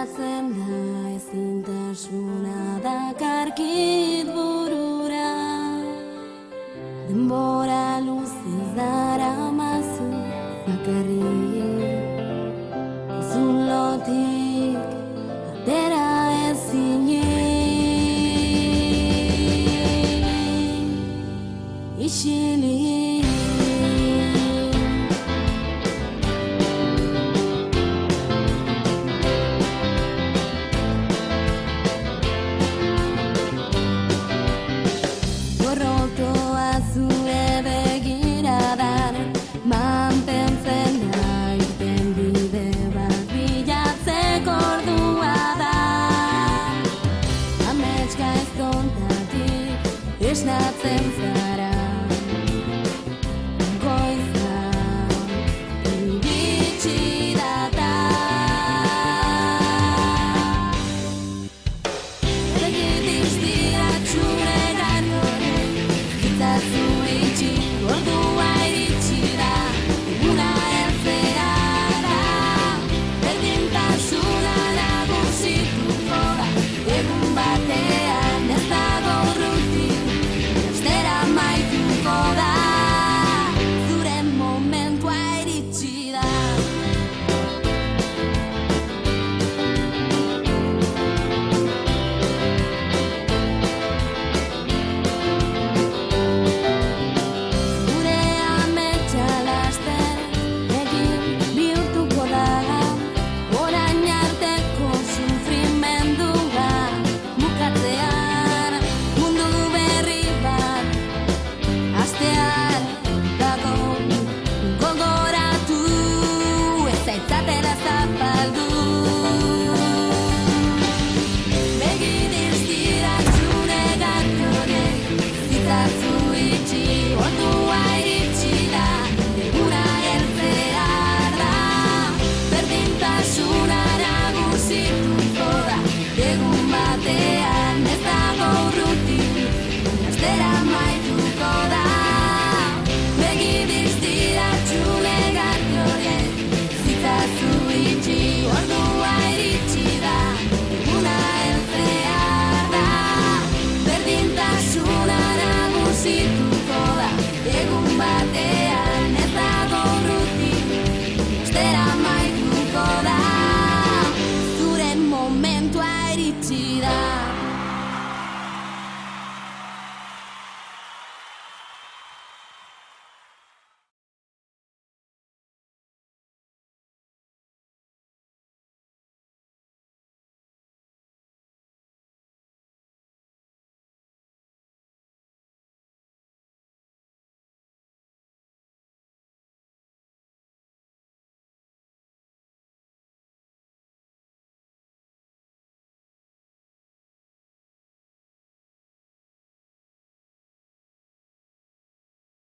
Pasatzen da ezintasuna dakarkit burura. Denbora luzez daramazu bakarrik, zulotik atera ezinik. Isilik mantentzen da irten bide bat bilatzeko ordua da. Amets gaiztontatik esnatzen zara, goiza iritsi data. Begit iztiratxu egan horrek, itzazu itxi ordua iritsi da. Eguna heltzea da, berdintasuna nagusituko da. Egun batean ez dago urruti, astera amaituko da. Zure momentua iritsi da. Gure ametsa laster egin bihurtuko da. Orain arteko sufrimendua bukatzean, mundu berri bat hastear dago. Gogoratu ez zaitzatela zapaldu. Begit iztiratxun egarkorek, zitzazu itxi ordua iritsi da. Eguna heltzea da, berdintasuna nagusituko da. Egun batean ez dago urruti, astera amaituko da. Begit iztiratxun egarkorek, zitzazu itxi ordua iritsi da. Eguna heltzea da, berdintasuna nagusituko da. Egun batean ez dago urruti, astera amaituko da.